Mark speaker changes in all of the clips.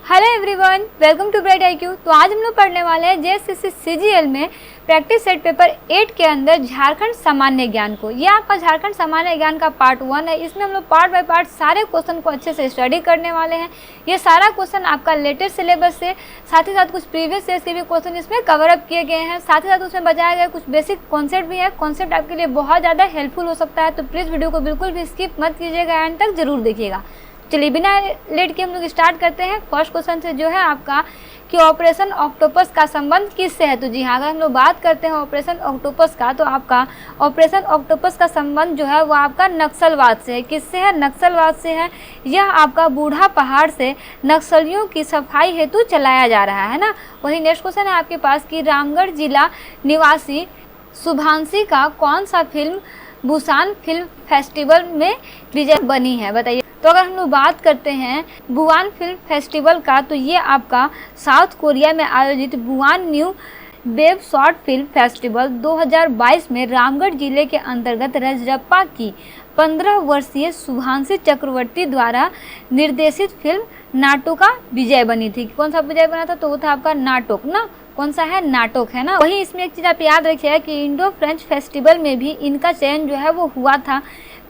Speaker 1: Hello everyone, welcome to bright IQ। तो आज हम लोग पढ़ने वाले हैं JSSC CGL में प्रैक्टिस सेट पेपर 8 के अंदर झारखंड सामान्य ज्ञान को। ये आपका झारखंड सामान्य ज्ञान का पार्ट 1 है। इसमें हम लोग पार्ट बाय पार्ट सारे क्वेश्चन को अच्छे से स्टडी करने वाले हैं। ये सारा क्वेश्चन आपका लेटेस्ट सिलेबस से, साथ ही साथ कुछ प्रीवियस ईयर्स के भी क्वेश्चन इसमें कवर अप किए गए हैं। साथ ही साथ उसमें बताया गया कुछ बेसिक कॉन्सेप्ट भी है। कॉन्सेप्ट आपके लिए बहुत ज़्यादा हेल्पफुल हो सकता है, तो प्लीज़ वीडियो को बिल्कुल भी स्किप मत कीजिएगा, एंड तक जरूर देखिएगा। चलिए बिना लेट के हम लोग स्टार्ट करते हैं। फर्स्ट क्वेश्चन से जो है आपका कि ऑपरेशन ऑक्टोपस का संबंध किससे है। तो जी हाँ, अगर हम लोग बात करते हैं ऑपरेशन ऑक्टोपस का, तो आपका ऑपरेशन ऑक्टोपस का संबंध जो है वो आपका नक्सलवाद से है। किससे है? नक्सलवाद से है। यह आपका बूढ़ा पहाड़ से नक्सलियों की सफाई हेतु चलाया जा रहा है ना। वही नेक्स्ट क्वेश्चन है आपके पास कि रामगढ़ जिला निवासी शुभांशी का कौन सा फिल्म बुसान फिल्म फेस्टिवल में विजय बनी है, बताइए। तो अगर हम लोग बात करते हैं बुसान फिल्म फेस्टिवल का, तो ये आपका साउथ कोरिया में आयोजित Busan new web short film festival 2022 में रामगढ़ जिले के अंतर्गत रजरप्पा की 15 वर्षीय शुभांशी चक्रवर्ती द्वारा निर्देशित फिल्म नाटो का विजय बनी थी। कौन सा विजय बना था? तो वो था आपका नाटक ना। कौन सा है? नाटक है ना। वही इसमें एक चीज़ आप याद रखिएगा कि इंडो फ्रेंच फेस्टिवल में भी इनका चयन जो है वो हुआ था।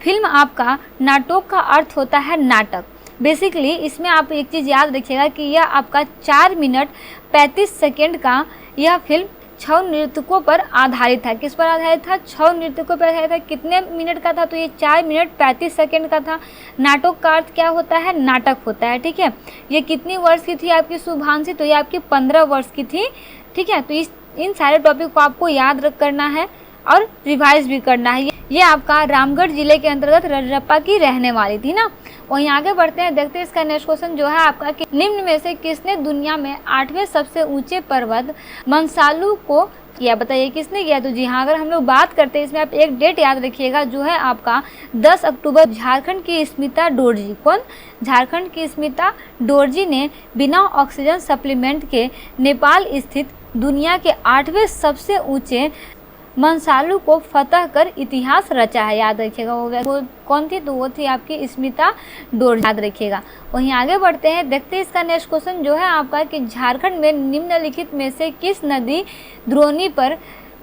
Speaker 1: फिल्म आपका नाटक का अर्थ होता है नाटक। बेसिकली इसमें आप एक चीज़ याद रखिएगा कि यह आपका 4 मिनट 35 सेकेंड का यह फिल्म 6 नृत्यकों पर आधारित है। किस पर आधारित था? 6 नृत्यकों पर आधारित है। कितने मिनट का था? तो ये 4 मिनट 35 सेकेंड का था। नाटक का अर्थ क्या होता है? नाटक होता है, ठीक है। ये कितनी वर्ष की थी आपकी शुभांशी? तो ये आपकी 15 वर्ष की थी, ठीक है। तो इन सारे टॉपिक को आपको याद करना है और रिवाइज भी करना है। ये आपका रामगढ़ जिले के अंतर्गत रजरप्पा की रहने वाली थी ना। वहीं आगे बढ़ते हैं, देखते हैं इसका नेक्स्ट क्वेश्चन जो है आपका कि निम्न में से किसने दुनिया में 8वें सबसे ऊंचे पर्वत मंसालू को किया, बताइए किसने किया। तो जी हाँ, अगर हम लोग बात करते हैं इसमें आप एक डेट याद रखिएगा जो है आपका 10 अक्टूबर। झारखंड की स्मिता डोरजी। कौन? झारखंड की स्मिता डोरजी ने बिना ऑक्सीजन सप्लीमेंट के नेपाल स्थित दुनिया के 8वें सबसे ऊंचे मंसालू को फतह कर इतिहास रचा है। याद रखिएगा वो कौन थी? तो वो थी आपकी स्मिता डोरजी, याद रखिएगा। वहीं आगे बढ़ते हैं, देखते हैं इसका नेक्स्ट क्वेश्चन जो है आपका कि झारखंड में निम्नलिखित में से किस नदी द्रोणी पर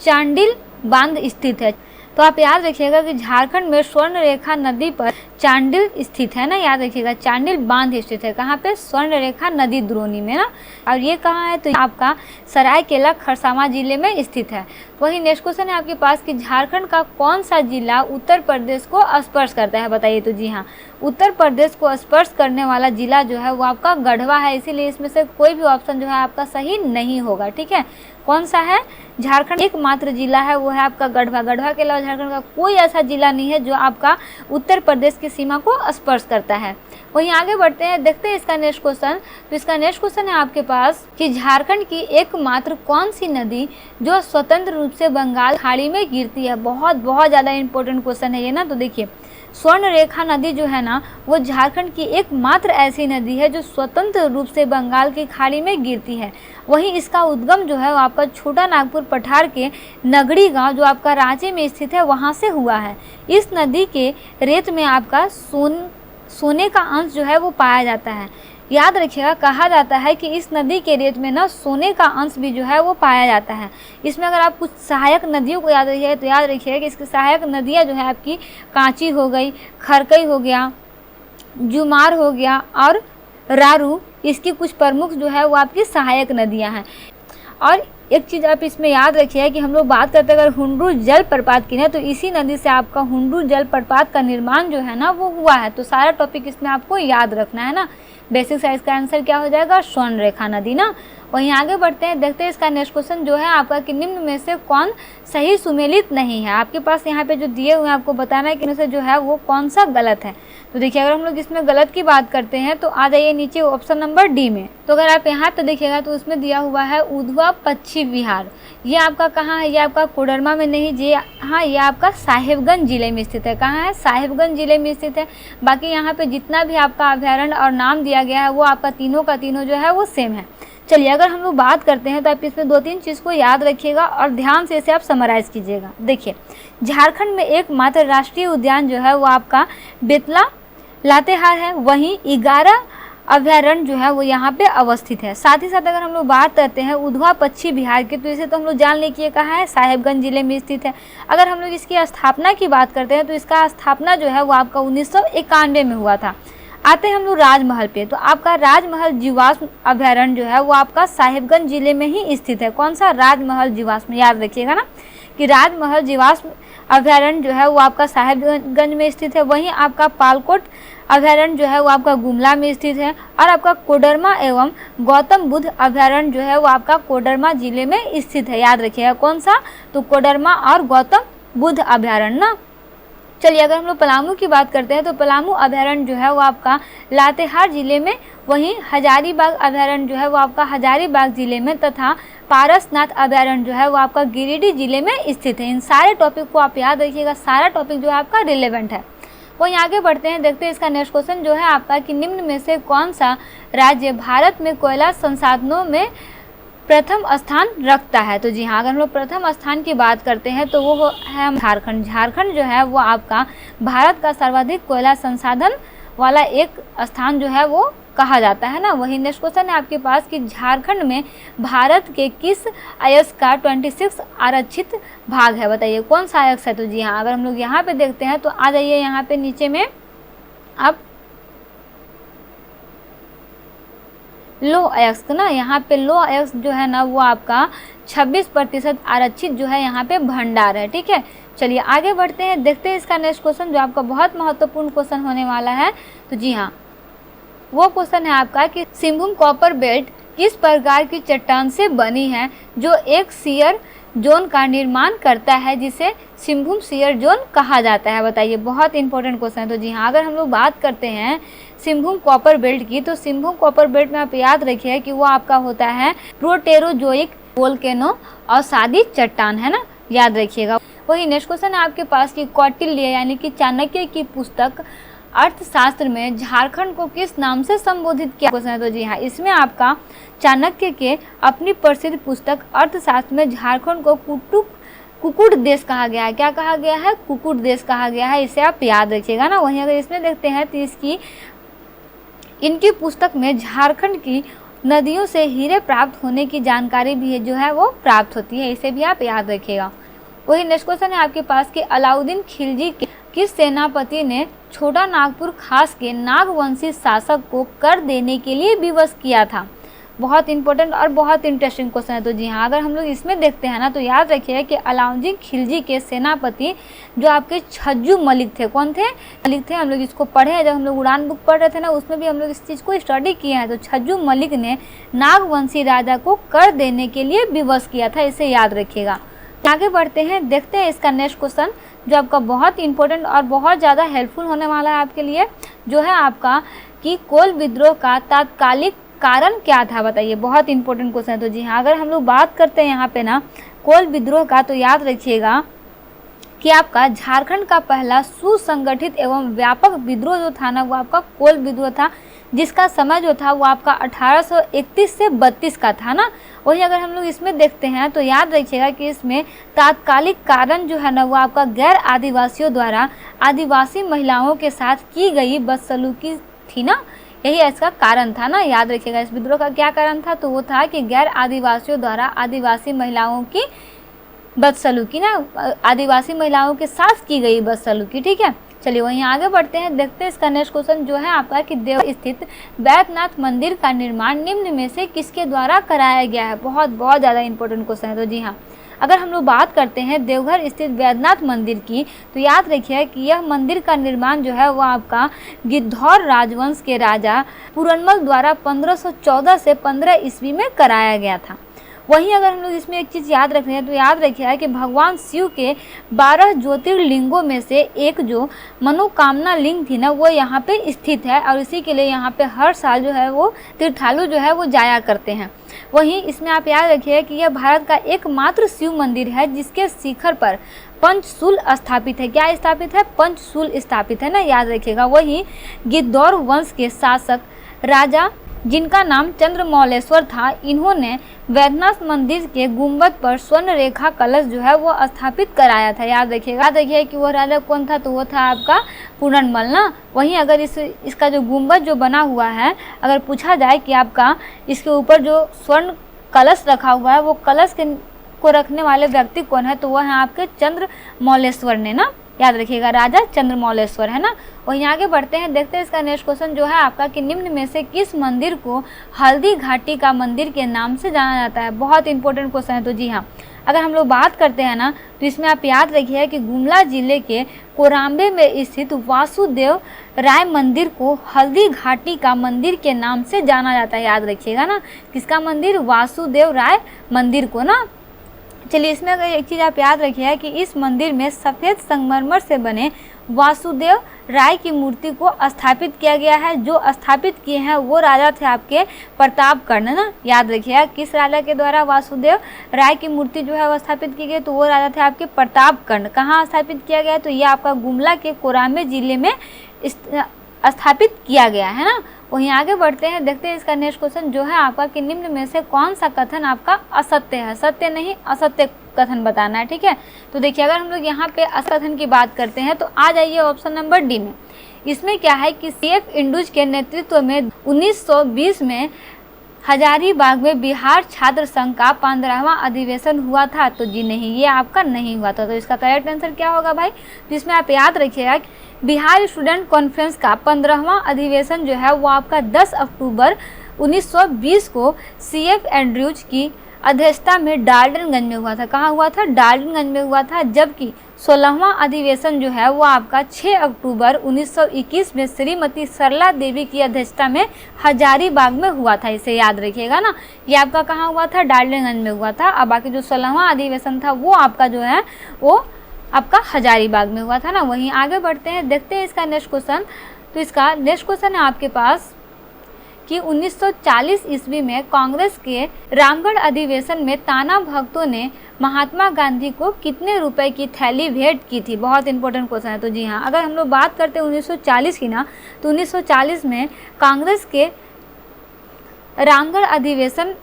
Speaker 1: चांडिल बांध स्थित है। तो आप याद रखिएगा कि झारखंड में स्वर्ण रेखा नदी पर चांडिल स्थित है ना। याद रखिएगा चांडिल बांध स्थित है। कहाँ पे? स्वर्ण रेखा नदी द्रोणी में ना। और ये कहाँ है? तो आपका सरायकेला खरसावां जिले में स्थित है। वही नेक्स्ट क्वेश्चन है आपके पास कि झारखंड का कौन सा जिला उत्तर प्रदेश को स्पर्श करता है, बताइए। तो जी हाँ, उत्तर प्रदेश को स्पर्श करने वाला जिला जो है वो आपका गढ़वा है। इसीलिए इसमें से कोई भी ऑप्शन जो है आपका सही नहीं होगा, ठीक है। कौन सा है? झारखंड एकमात्र जिला है वो है आपका गढ़वा। गढ़वा के अलावा झारखंड का कोई ऐसा जिला नहीं है जो आपका उत्तर प्रदेश की सीमा को स्पर्श करता है। वहीं आगे बढ़ते हैं, देखते हैं इसका नेक्स्ट क्वेश्चन। तो इसका नेक्स्ट क्वेश्चन है आपके पास कि झारखंड की एकमात्र कौन सी नदी जो स्वतंत्र रूप से बंगाल खाड़ी में गिरती है। बहुत ज़्यादा इंपॉर्टेंट क्वेश्चन है ये ना। तो देखिए, स्वर्ण रेखा नदी जो है ना वो झारखंड की एकमात्र ऐसी नदी है जो स्वतंत्र रूप से बंगाल की खाड़ी में गिरती है। वहीं इसका उद्गम जो है वो आपका छोटा नागपुर पठार के नगड़ी गांव जो आपका रांची में स्थित है वहां से हुआ है। इस नदी के रेत में आपका सोने का अंश जो है वो पाया जाता है। याद रखिएगा, कहा जाता है कि इस नदी के रेत में ना सोने का अंश भी जो है वो पाया जाता है। इसमें अगर आप कुछ सहायक नदियों को याद रखिएगा तो याद रखिएगा कि इसकी सहायक नदियाँ जो है आपकी कांची हो गई, खरकई हो गया, जुमार हो गया और रारू, इसकी कुछ प्रमुख जो है वो आपकी सहायक नदियाँ हैं। और एक चीज़ आप इसमें याद रखिए कि हम लोग बात करते हैं अगर हुंडरू जल प्रपात की ना, तो इसी नदी से आपका हुंडरू जल प्रपात का निर्माण जो है ना वो हुआ है। तो सारा टॉपिक इसमें आपको याद रखना है ना। बेसिक साइज का आंसर क्या हो जाएगा? स्वर्ण रेखा नदी ना। वहीं आगे बढ़ते हैं, देखते हैं इसका नेक्स्ट क्वेश्चन जो है आपका कि निम्न में से कौन सही सुमेलित नहीं है। आपके पास यहाँ पे जो दिए हुए हैं आपको बताना है कि इनमें से जो है वो कौन सा गलत है। तो देखिए, अगर हम लोग इसमें गलत की बात करते हैं तो आ जाइए नीचे ऑप्शन नंबर डी में। तो अगर आप यहाँ पे देखिएगा तो उसमें दिया हुआ है उधवा पश्चिम विहार। ये आपका कहाँ है? ये आपका कोडरमा में नहीं जी हाँ, ये आपका साहिबगंज जिले में स्थित है। कहाँ है? साहिबगंज जिले में स्थित है। बाकी यहाँ पे जितना भी आपका अभ्यारण्य और नाम दिया गया है वो आपका तीनों का तीनों जो है वो सेम है। चलिए, अगर हम लोग बात करते हैं तो आप इसमें 2-3 चीज़ को याद रखिएगा और ध्यान से इसे आप समराइज़ कीजिएगा। देखिए, झारखंड में एकमात्र राष्ट्रीय उद्यान जो है वो आपका बेतला लातेहार है। वहीं 11 अभयारण्य जो है वो यहाँ पे अवस्थित है। साथ ही साथ अगर हम लोग बात करते हैं उधवा पश्चिम बिहार की, तो इसे तो हम लोग जान लें कि ये कहाँ है, साहेबगंज जिले में स्थित है। अगर हम लोग इसकी स्थापना की बात करते हैं तो इसका स्थापना जो है वो आपका 1991 में हुआ था। आते हैं हम लोग राजमहल पे, तो आपका राजमहल जीवाश्म अभयारण्य जो है वो आपका साहेबगंज जिले में ही स्थित है। कौन सा, राजमहल जीवाश्म, याद रखिएगा ना कि राजमहल जीवाश्म अभयारण्य जो है वो आपका साहेबगंज में स्थित है। वहीं आपका पालकोट अभयारण्य जो है वो आपका गुमला में स्थित है। और आपका कोडरमा एवं गौतम बुद्ध अभयारण्य जो है वो आपका कोडरमा जिले में स्थित है। याद रखिएगा कौन सा, तो कोडरमा और गौतम बुद्ध अभयारण्य ना। चलिए अगर हम लोग पलामू की बात करते हैं तो पलामू अभयारण्य जो है वो आपका लातेहार जिले में, वहीं हजारीबाग अभयारण्य जो है वो आपका हजारीबाग जिले में, तथा पारसनाथ अभयारण्य जो है वो आपका गिरिडीह जिले में स्थित है। इन सारे टॉपिक को आप याद रखिएगा, सारा टॉपिक जो है आपका रिलेवेंट है। वहीं आगे बढ़ते हैं, देखते हैं इसका नेक्स्ट क्वेश्चन जो है आपका कि निम्न में से कौन सा राज्य भारत में कोयला संसाधनों में प्रथम स्थान रखता है। तो जी हाँ, अगर हम लोग प्रथम स्थान की बात करते हैं तो वो है झारखंड। झारखंड जो है वो आपका भारत का सर्वाधिक कोयला संसाधन वाला एक स्थान जो है वो कहा जाता है ना। वही नेक्स्ट क्वेश्चन है आपके पास कि झारखंड में भारत के किस अयस्क का 26 आरक्षित भाग है, बताइए कौन सा अयस्क है। तो जी हाँ, अगर हम लोग यहाँ पे देखते हैं तो आ जाइए यहाँ पे नीचे में, अब लो अयस्क ना, यहाँ पे लो अयस्क जो है ना वो आपका 26% आरक्षित जो है यहाँ पे भंडार है। ठीक है, चलिए आगे बढ़ते हैं, देखते हैं इसका नेक्स्ट क्वेश्चन जो आपका बहुत महत्वपूर्ण क्वेश्चन होने वाला है। तो जी हाँ, वो क्वेश्चन है आपका कि सिंहभूम कॉपर बेल्ट किस प्रकार की चट्टान से बनी है जो एक शियर जोन का निर्माण करता है, जिसे सिंहभूम शियर जोन कहा जाता है, बताइए। बहुत इंपॉर्टेंट क्वेश्चन है। तो जी हाँ, अगर हम लोग बात करते हैं सिंहभूम कॉपर बेल्ट की, तो सिंहभूम कॉपर बेल्ट में आप याद रखिए कि वो आपका होता है प्रोटेरोजोइक वोल्केनो और सादी चट्टान, है ना, याद रखिएगा। वही नेक्स्ट क्वेश्चन है आपके पास कि कौटिल्य यानी कि चाणक्य की पुस्तक अर्थशास्त्र में झारखंड को किस नाम से संबोधित किया क्वेश्चन है। तो जी हाँ, इसमें आपका चाणक्य के अपनी प्रसिद्ध पुस्तक अर्थशास्त्र में झारखंड को कुकुट देश कहा गया है। क्या कहा गया है, कुकुट देश कहा गया है, इसे आप याद रखिएगा ना। वहीं अगर इसमें देखते हैं तो इनकी पुस्तक में झारखंड की नदियों से हीरे प्राप्त होने की जानकारी भी है जो है वो प्राप्त होती है, इसे भी आप याद रखिएगा। वही नेक्स्ट क्वेश्चन है आपके पास कि अलाउद्दीन खिलजी के किस सेनापति ने छोटा नागपुर खास के नागवंशी शासक को कर देने के लिए विवश किया था। बहुत इंपॉर्टेंट और बहुत इंटरेस्टिंग क्वेश्चन है। तो जी हाँ, अगर हम लोग इसमें देखते हैं ना तो याद रखिए कि अलाउद्दीन खिलजी के सेनापति जो आपके छज्जू मलिक थे, कौन थे, मलिक थे। हम लोग इसको पढ़े हैं, जब हम लोग उड़ान बुक पढ़ रहे थे ना, उसमें भी हम लोग इस चीज़ को स्टडी किए हैं। तो छज्जू मलिक ने नागवंशी राजा को कर देने के लिए विवश किया था, इसे याद रखिएगा। आगे बढ़ते हैं, देखते हैं इसका नेक्स्ट क्वेश्चन जो आपका बहुत इंपॉर्टेंट और बहुत ज़्यादा हेल्पफुल होने वाला है आपके लिए, जो है आपका कि कोल विद्रोह का तात्कालिक कारण क्या था, बताइए। बहुत इंपॉर्टेंट क्वेश्चन है। तो जी हाँ, अगर हम लोग बात करते हैं यहाँ पे ना कोल विद्रोह का, तो याद रखिएगा कि आपका झारखंड का पहला सुसंगठित एवं व्यापक विद्रोह जो था ना वो आपका कोल विद्रोह था, जिसका समय जो था वो आपका 1831 से 32 का था ना। वही अगर हम लोग इसमें देखते हैं तो याद रखिएगा कि इसमें तात्कालिक कारण जो है ना वो आपका गैर आदिवासियों द्वारा आदिवासी महिलाओं के साथ की गई बदसलूकी थी ना, यही इसका कारण था ना, याद रखिएगा। इस विद्रोह का क्या कारण था, तो वो था कि गैर आदिवासियों द्वारा आदिवासी महिलाओं की बदसलूकी ना, आदिवासी महिलाओं के साथ की गई बदसलूकी। ठीक है, चलिए वहीं आगे बढ़ते हैं, देखते हैं इसका नेक्स्ट क्वेश्चन जो है आपका कि देवघर स्थित बैद्यनाथ मंदिर का निर्माण निम्न में से किसके द्वारा कराया गया है। बहुत ज़्यादा इंपॉर्टेंट क्वेश्चन है। तो जी हाँ, अगर हम लोग बात करते हैं देवघर स्थित बैद्यनाथ मंदिर की, तो याद रखिए कि यह मंदिर का निर्माण जो है वो आपका गिद्धौर राजवंश के राजा पुरनमल द्वारा 1514 से 15 ईस्वी में कराया गया था। वहीं अगर हम लोग इसमें एक चीज़ याद रख रहे हैं तो याद रखिए कि भगवान शिव के 12 ज्योतिर्लिंगों में से एक जो मनोकामना लिंग थी ना वो यहाँ पे स्थित है, और इसी के लिए यहाँ पे हर साल जो है वो तीर्थालु जो है वो जाया करते हैं। वहीं इसमें आप याद रखिए कि यह भारत का एकमात्र शिव मंदिर है जिसके शिखर पर पंचशूल स्थापित है। क्या स्थापित है, पंचशूल स्थापित है ना, याद रखिएगा। वहीं गिद्धौर वंश के शासक राजा जिनका नाम चंद्रमौलेश्वर था, इन्होंने वैद्यनाथ मंदिर के गुंबद पर स्वर्ण रेखा कलश जो है वो स्थापित कराया था। याद रखिए कि वो राजा कौन था, तो वो था आपका पूरनमल ना। वहीं अगर इसका जो गुंबद जो बना हुआ है, अगर पूछा जाए कि आपका इसके ऊपर जो स्वर्ण कलश रखा हुआ है, वो कलश को रखने वाले व्यक्ति कौन है, तो वह है आपके चंद्रमौलेश्वर ने ना। याद रखिएगा, राजा चंद्रमौलेश्वर है ना। वहीं आगे बढ़ते हैं, देखते हैं इसका नेक्स्ट क्वेश्चन जो है आपका कि निम्न में से किस मंदिर को हल्दी घाटी का मंदिर के नाम से जाना जाता है। बहुत इंपॉर्टेंट क्वेश्चन है। तो जी हाँ, अगर हम लोग बात करते हैं ना, तो इसमें आप याद रखिए कि गुमला जिले के कोराम्बे में स्थित वासुदेव राय मंदिर को हल्दी घाटी का मंदिर के नाम से जाना जाता है। याद रखिएगा ना, किसका मंदिर, वासुदेव राय मंदिर को ना। चलिए, इसमें अगर एक चीज़ आप याद रखिए कि इस मंदिर में सफ़ेद संगमरमर से बने वासुदेव राय की मूर्ति को स्थापित किया गया है। जो स्थापित किए हैं वो राजा थे आपके प्रतापकर्ण ना। याद रखिए, किस राजा के द्वारा वासुदेव राय की मूर्ति जो है वो स्थापित की गई, तो वो राजा थे आपके प्रतापकर्ण। कहाँ स्थापित किया गया, तो ये आपका गुमला के कोराम्बे जिले में स्थापित किया गया है ना। वहीं आगे बढ़ते हैं, देखते हैं इसका नेक्स्ट क्वेश्चन जो है आपका कि निम्न में से कौन सा कथन आपका असत्य है। सत्य नहीं, असत्य कथन बताना है, ठीक है। तो देखिए, अगर हम लोग यहाँ पे असत्य कथन की बात करते हैं, तो आ जाइए ऑप्शन नंबर डी में। इसमें क्या है कि CF इंडूज के नेतृत्व में 1920 में हजारीबाग में बिहार छात्र संघ का 15वां अधिवेशन हुआ था। तो जी नहीं, ये आपका नहीं हुआ था। तो इसका करेक्ट आंसर क्या होगा भाई, जिसमें आप याद रखिएगा बिहार स्टूडेंट कॉन्फ्रेंस का 15वां अधिवेशन जो है वो आपका 10 अक्टूबर 1920 को CF एंड्रयूज की अध्यक्षता में डाल्टनगंज में हुआ था। कहाँ हुआ था, डाल्टनगंज में हुआ था। जबकि 16वां अधिवेशन जो है वो आपका 6 अक्टूबर 1921 में श्रीमती सरला देवी की अध्यक्षता में हजारीबाग में हुआ था। इसे याद रखिएगा ना, ये आपका कहाँ हुआ था, डाल्टनगंज में हुआ था। और बाकी जो 16वां अधिवेशन था वो आपका जो है वो आपका हजारीबाग में हुआ था ना। वहीं आगे बढ़ते हैं, देखते हैं इसका नेक्स्ट क्वेश्चन। तो इसका नेक्स्ट क्वेश्चन है आपके पास कि 1940 ईस्वी में कांग्रेस के रामगढ़ अधिवेशन में ताना भक्तों ने महात्मा गांधी को कितने रुपए की थैली भेंट की थी। बहुत इंपॉर्टेंट क्वेश्चन है। तो जी हाँ, अगर हम लोग बात करते हैं 1940 की ना, तो 1940 में कांग्रेस के रामगढ़ अधिवेशन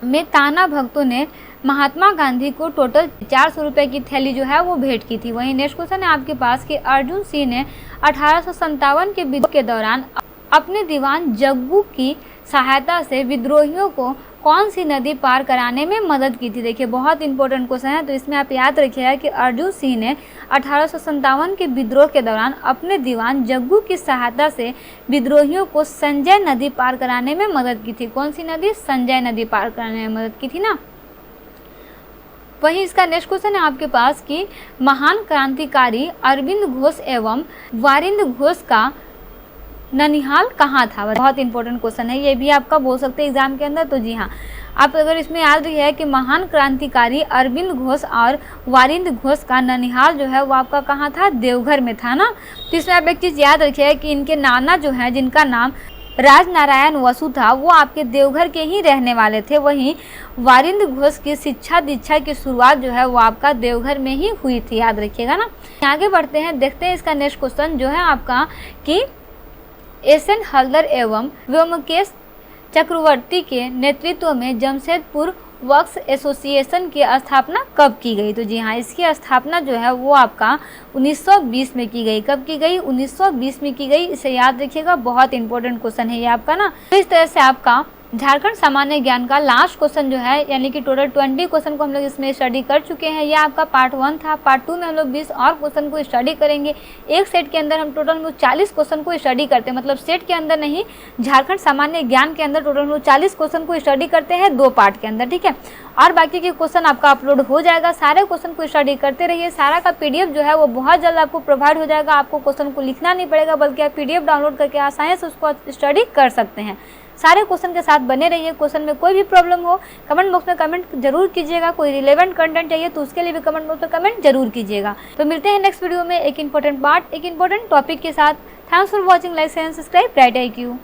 Speaker 1: में ताना भक्तों ने महात्मा गांधी को टोटल 400 रुपये की थैली जो है वो भेंट की थी। वहीं नेक्स्ट क्वेश्चन है आपके पास कि अर्जुन सिंह ने 1857 के विद्रोह के दौरान अपने दीवान जग्गू की सहायता से विद्रोहियों को कौन सी नदी पार कराने में मदद की थी। देखिए, बहुत इंपॉर्टेंट क्वेश्चन है। तो इसमें आप याद रखिएगा कि अर्जुन सिंह ने 1857 के विद्रोह के दौरान अपने दीवान जग्गू की सहायता से विद्रोहियों को संजय नदी पार कराने में मदद की थी। कौन सी नदी, संजय नदी पार कराने में मदद की थी ना। वहीं इसका नेक्स्ट क्वेश्चन है आपके पास कि महान क्रांतिकारी अरविंद घोष एवं वारिंद घोष का ननिहाल कहाँ था। बहुत इंपॉर्टेंट क्वेश्चन है, ये भी आपका बोल सकते हैं एग्जाम के अंदर। तो जी हाँ, आप अगर इसमें याद रखिए कि महान क्रांतिकारी अरविंद घोष और वारिंद घोष का ननिहाल जो है वो आपका कहाँ था, देवघर में था ना। तो इसमें आप एक चीज़ याद रखिए कि इनके नाना जो है जिनका नाम राजनारायण वसु था, वो आपके देवघर के ही रहने वाले थे। वहीं वारिंद घोष की शिक्षा दीक्षा की शुरुआत जो है वो आपका देवघर में ही हुई थी। याद रखिएगा ना। आगे बढ़ते हैं, देखते हैं इसका नेक्स्ट क्वेश्चन जो है आपका कि SN हल्दर एवं व्योमकेश चक्रवर्ती के नेतृत्व में जमशेदपुर वर्क्स एसोसिएशन की स्थापना कब की गई। तो जी हाँ, इसकी स्थापना जो है वो आपका 1920 में की गई। कब की गई, 1920 में की गई। इसे याद रखिएगा, बहुत इंपॉर्टेंट क्वेश्चन है ये आपका ना। तो इस तरह से आपका झारखंड सामान्य ज्ञान का लास्ट क्वेश्चन जो है, यानी कि टोटल 20 क्वेश्चन को हम लोग इसमें स्टडी कर चुके हैं। ये आपका पार्ट 1 था। पार्ट 2 में हम लोग 20 और क्वेश्चन को स्टडी करेंगे। एक सेट के अंदर हम टोटल 40 क्वेश्चन को स्टडी करते हैं, मतलब सेट के अंदर नहीं, झारखंड सामान्य ज्ञान के अंदर टोटल हम लोग 40 क्वेश्चन को स्टडी करते हैं 2 पार्ट के अंदर, ठीक है। और बाकी के क्वेश्चन आपका अपलोड हो जाएगा। सारे क्वेश्चन को स्टडी करते रहिए। सारा का PDF जो है वो बहुत जल्द आपको प्रोवाइड हो जाएगा। आपको क्वेश्चन को लिखना नहीं पड़ेगा, बल्कि आप PDF डाउनलोड करके आसानी से उसको स्टडी कर सकते हैं। सारे क्वेश्चन के साथ बने रहिए। क्वेश्चन में कोई भी प्रॉब्लम हो कमेंट बॉक्स में कमेंट जरूर कीजिएगा। कोई रिलेवेंट कंटेंट चाहिए तो उसके लिए भी कमेंट बॉक्स में कमेंट जरूर कीजिएगा। तो मिलते हैं नेक्स्ट वीडियो में एक इंपॉर्टेंट पार्ट, एक इंपॉर्टेंट टॉपिक के साथ। Thanks for watching, like share and subscribe bright IQ।